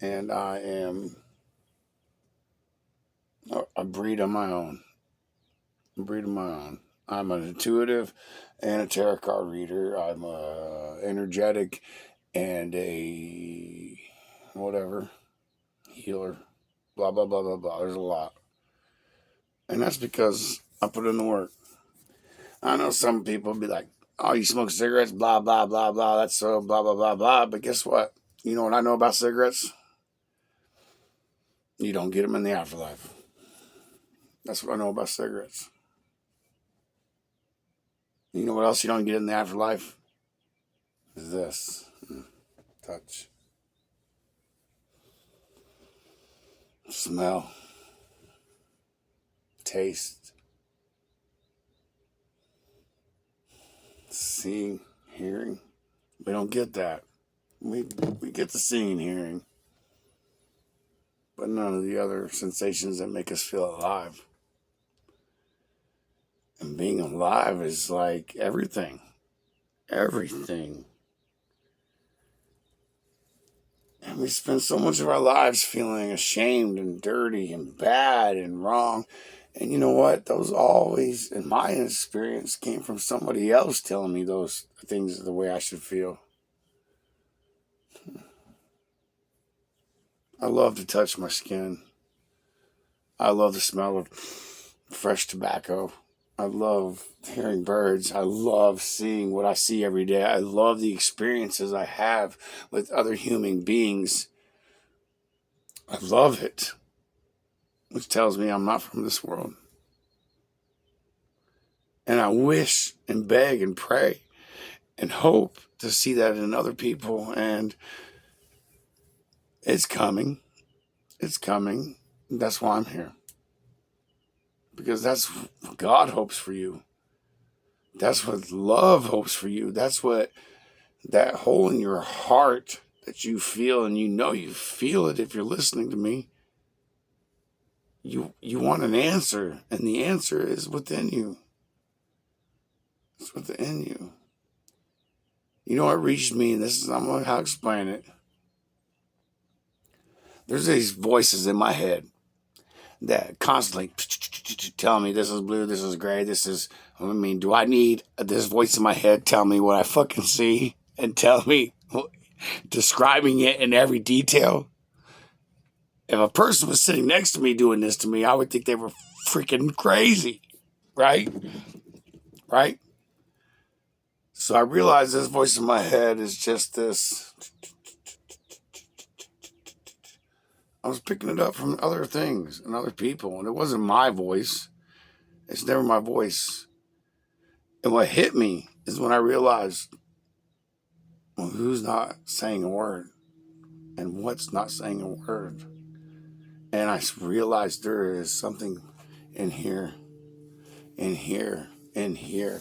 and I am a breed of my own. A breed of my own. I'm an intuitive and a tarot card reader. I'm a energetic and a whatever healer. Blah blah blah blah blah. There's a lot, and that's because I put in the work. I know some people be like, "Oh, you smoke cigarettes?" Blah blah blah blah. That's so blah blah blah blah. But guess what? You know what I know about cigarettes? You don't get them in the afterlife. That's what I know about cigarettes. You know what else you don't get in the afterlife? Is this. Touch. Smell. Taste. Seeing. Hearing. We don't get that. We get the seeing, hearing, but none of the other sensations that make us feel alive. And being alive is like everything. Everything. And we spend so much of our lives feeling ashamed and dirty and bad and wrong. And you know what? Those always, in my experience, came from somebody else telling me those things are the way I should feel. I love to touch my skin. I love the smell of fresh tobacco. I love hearing birds. I love seeing what I see every day. I love the experiences I have with other human beings. I love it, which tells me I'm not from this world. And I wish and beg and pray and hope to see that in other people. And it's coming. It's coming. That's why I'm here. Because that's what God hopes for you. That's what love hopes for you. That's what that hole in your heart that you feel, and you know you feel it if you're listening to me. You want an answer, and the answer is within you. It's within you. You know what reached me, and this is, I'm going to explain it. There's these voices in my head that constantly tell me this is blue, this is gray, this is, do I need this voice in my head tell me what I fucking see and tell me, describing it in every detail? If a person was sitting next to me doing this to me, I would think they were freaking crazy, right? Right? So I realized this voice in my head is just this. I was picking it up from other things and other people, and it wasn't my voice. It's never my voice. And what hit me is when I realized, well, who's not saying a word and what's not saying a word. And I realized there is something in here, in here, in here.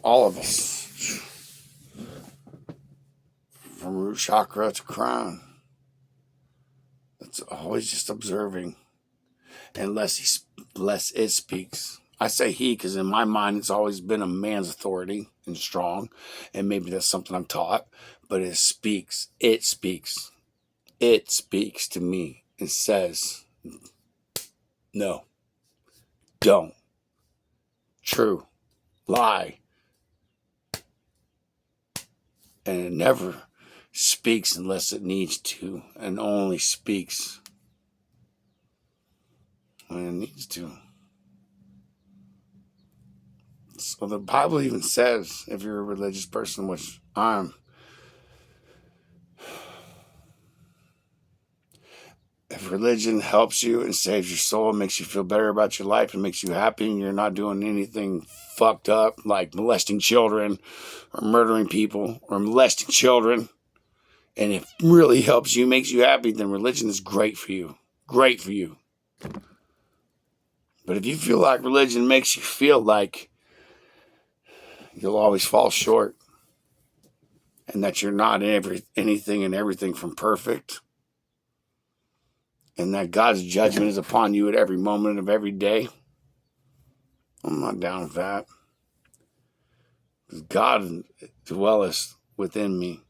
All of us. From root chakra to crown. It's always just observing. Unless it speaks. I say he because in my mind it's always been a man's authority and strong. And maybe that's something I'm taught. But it speaks. It speaks. It speaks to me and says, no, don't, true, lie. And it never speaks unless it needs to, and only speaks when it needs to. So the Bible even says, if you're a religious person, which I'm, if religion helps you and saves your soul, makes you feel better about your life and makes you happy, and you're not doing anything fucked up like molesting children or murdering people or molesting children, and it really helps you, makes you happy, then religion is great for you. Great for you. But if you feel like religion makes you feel like you'll always fall short and that you're not anything and everything from perfect, and that God's judgment is upon you at every moment of every day, I'm not down with that. Because God dwelleth within me.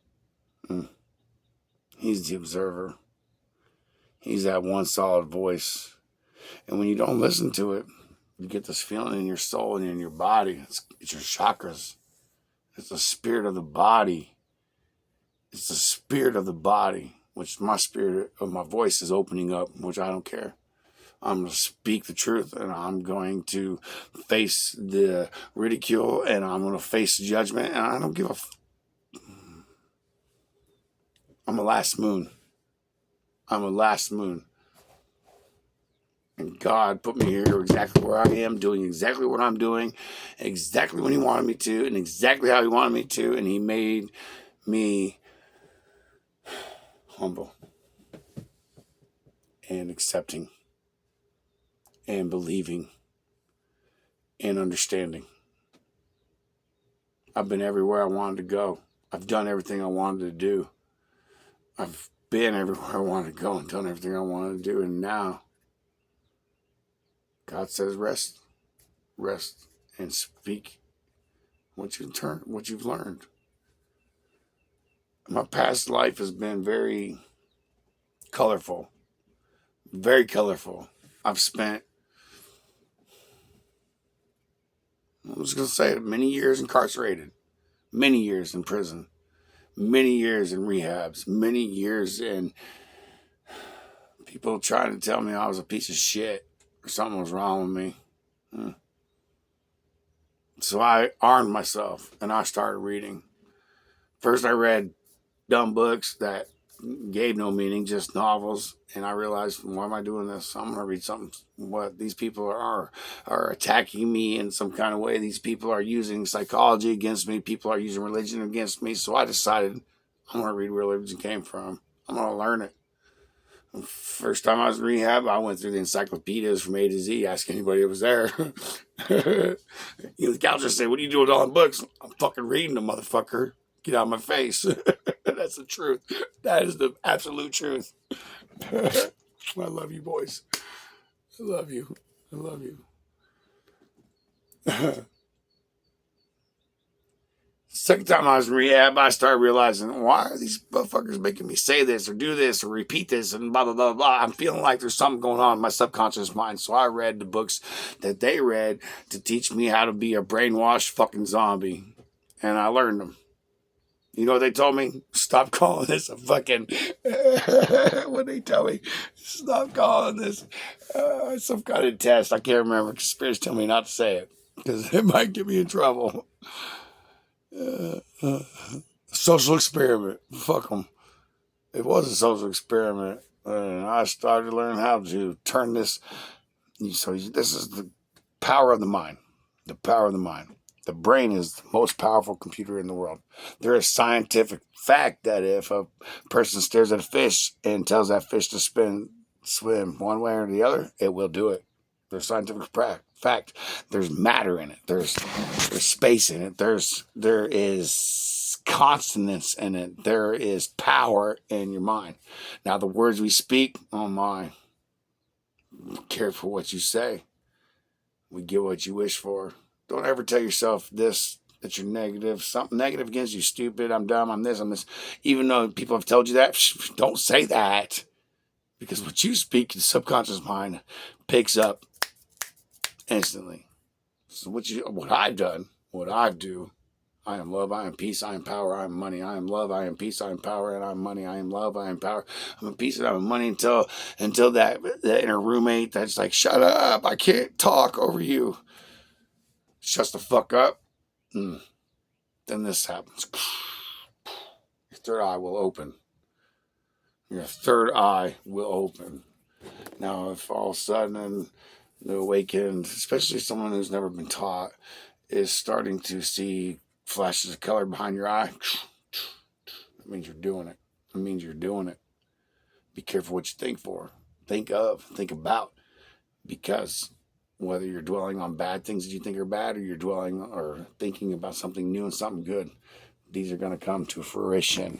He's the observer. He's that one solid voice. And when you don't listen to it, you get this feeling in your soul and in your body. It's your chakras. It's the spirit of the body. It's the spirit of the body, which my spirit of my voice is opening up, which I don't care. I'm going to speak the truth, and I'm going to face the ridicule, and I'm going to face judgment, and I don't give a I'm a last moon. I'm a last moon. And God put me here exactly where I am, doing exactly what I'm doing, exactly when He wanted me to, and exactly how He wanted me to, and He made me humble and accepting and believing and understanding. I've been everywhere I wanted to go. I've done everything I wanted to do. I've been everywhere I wanted to go and done everything I wanted to do. And now, God says, rest and speak what you've learned. My past life has been very colorful. Very colorful. I've spent, I was going to say, many years incarcerated, many years in prison, many years in rehabs, many years in people trying to tell me I was a piece of shit or something was wrong with me. So I armed myself and I started reading. First I read dumb books that gave no meaning, just novels, and I realized, why am I doing this? I'm going to read something. What these people are attacking me in some kind of way. These people are using psychology against me. People are using religion against me. So I decided I'm going to read where religion came from. I'm going to learn it. First time I was in rehab, I went through the encyclopedias from A to Z, ask anybody that was there. The counselor said, "What are you doing with all the books?" "I'm fucking reading them, motherfucker. Get out of my face." That's the truth. That is the absolute truth. I love you, boys. I love you. I love you. Second time I was in rehab, I started realizing, why are these motherfuckers making me say this or do this or repeat this and blah, blah, blah, blah. I'm feeling like there's something going on in my subconscious mind. So I read the books that they read to teach me how to be a brainwashed fucking zombie. And I learned them. You know what they told me? Stop calling this a fucking... What they tell me? Stop calling this some kind of test. I can't remember because Spirits tell me not to say it because it might get me in trouble. Social experiment. Fuck them. It was a social experiment. And I started to learn how to turn this. So this is the power of the mind. The power of the mind. The brain is the most powerful computer in the world. There is scientific fact that if a person stares at a fish and tells that fish to swim one way or the other, it will do it. There's scientific fact. There's matter in it. There's space in it. There is consonance in it. There is power in your mind. Now the words we speak, oh my, be careful what you say. We get what you wish for. Don't ever tell yourself that you're negative. Something negative against you. Stupid. I'm dumb. I'm this. Even though people have told you that, don't say that. Because what you speak, the subconscious mind picks up instantly. So what I've done, what I do, I am love, I am peace, I am power, I am money. I am love, I am peace, I am power, and I am money. I am love, I am power, I'm a peace, and I am money until that inner roommate that's like, shut up, I can't talk over you. Shuts the fuck up. Then this happens. Your third eye will open. Your third eye will open. Now, if all of a sudden the awakened, especially someone who's never been taught, is starting to see flashes of color behind your eye, that means you're doing it. It means you're doing it. Be careful what you think about, because whether you're dwelling on bad things that you think are bad, or you're dwelling or thinking about something new and something good, these are going to come to fruition.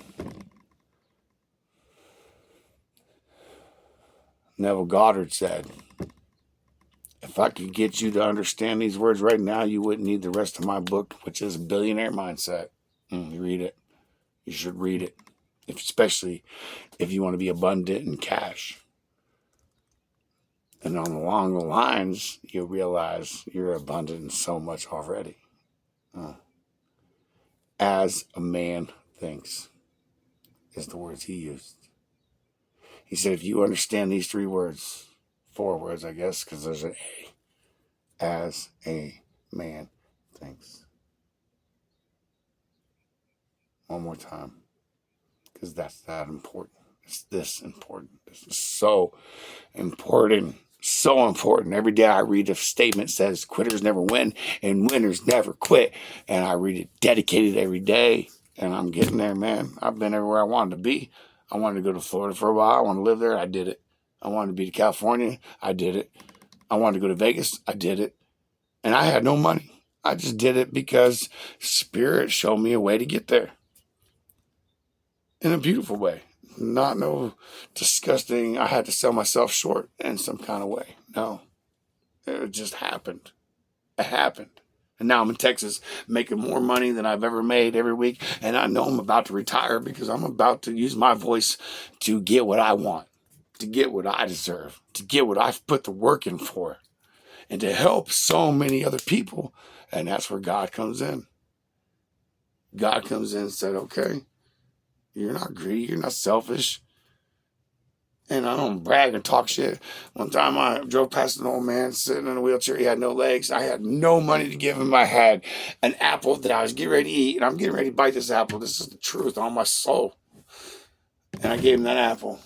Neville Goddard said, if I could get you to understand these words right now, you wouldn't need the rest of my book, which is Billionaire Mindset. You read it. You should read it, especially if you want to be abundant in cash. And along the lines, you realize you're abundant in so much already. As a man thinks, is the words he used. He said, if you understand these 3 words, 4 words, I guess, because there's an A. As a man thinks. One more time. Because that's that important. It's this important. This is so important. So important. Every day I read a statement that says quitters never win and winners never quit. And I read it dedicated every day. And I'm getting there, man. I've been everywhere I wanted to be. I wanted to go to Florida for a while. I wanted to live there. I did it. I wanted to be to California. I did it. I wanted to go to Vegas. I did it. And I had no money. I just did it because Spirit showed me a way to get there. In a beautiful way. Not no disgusting, I had to sell myself short in some kind of way. No. It just happened. It happened. And now I'm in Texas making more money than I've ever made every week. And I know I'm about to retire because I'm about to use my voice to get what I want, to get what I deserve, to get what I've put the work in for, and to help so many other people. And that's where God comes in. God comes in and said, okay, you're not greedy, you're not selfish. And I don't brag and talk shit. One time I drove past an old man sitting in a wheelchair. He had no legs. I had no money to give him. I had an apple that I was getting ready to eat. And I'm getting ready to bite this apple. This is the truth on my soul. And I gave him that apple.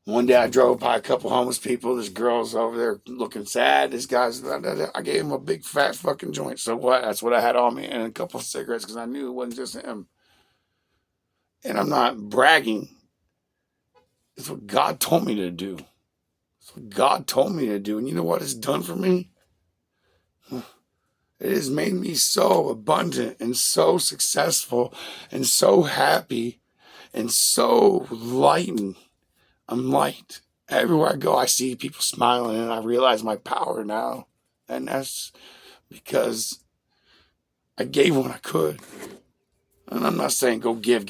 One day I drove by a couple homeless people. This girl's over there looking sad. This guy's, I gave him a big fat fucking joint. So what? That's what I had on me. And a couple of cigarettes because I knew it wasn't just him. And I'm not bragging. It's what God told me to do. It's what God told me to do. And you know what it's done for me? It has made me so abundant and so successful and so happy and so lightened. I'm light. Everywhere I go, I see people smiling and I realize my power now. And that's because I gave when I could. And I'm not saying go give.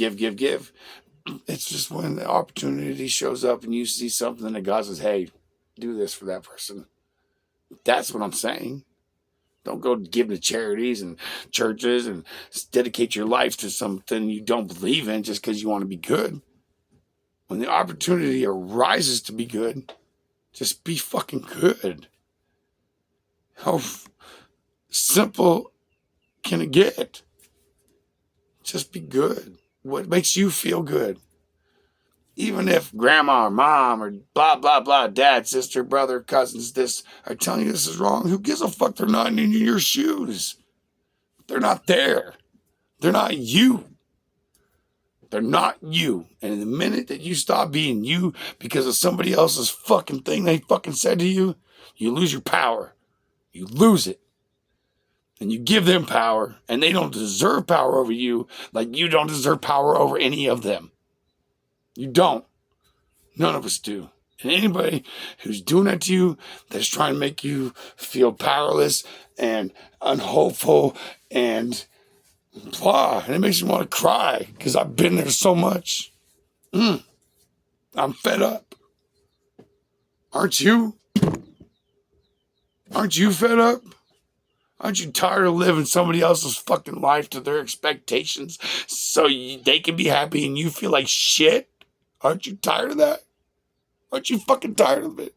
It's just when the opportunity shows up and you see something that God says, hey, do this for that person. That's what I'm saying. Don't go give to charities and churches and dedicate your life to something you don't believe in just because you want to be good. When the opportunity arises to be good, just be fucking good. How simple can it get? Just be good. What makes you feel good? Even if grandma or mom or blah, blah, blah, dad, sister, brother, cousins, this are telling you this is wrong, who gives a fuck? They're not in your shoes. They're not there. They're not you. They're not you. And the minute that you stop being you because of somebody else's fucking thing they fucking said to you, you lose your power. You lose it. And you give them power, and they don't deserve power over you like you don't deserve power over any of them. You don't. None of us do. And anybody who's doing that to you, that's trying to make you feel powerless and unhopeful and blah, and it makes you want to cry because I've been there so much. I'm fed up. Aren't you? Aren't you fed up? Aren't you tired of living somebody else's fucking life to their expectations so they can be happy and you feel like shit? Aren't you tired of that? Aren't you fucking tired of it?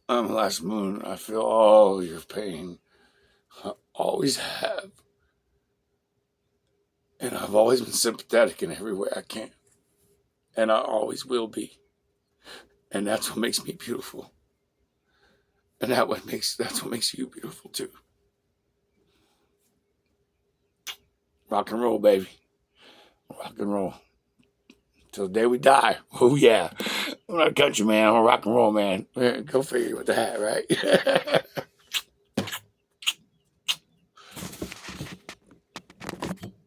On the last moon, I feel all your pain. I always have. And I've always been sympathetic in every way I can. And I always will be. And that's what makes me beautiful. And that's what makes you beautiful too. Rock and roll, baby. Rock and roll. Till the day we die. Oh yeah. I'm not a country man, I'm a rock and roll man. Go figure with that, right?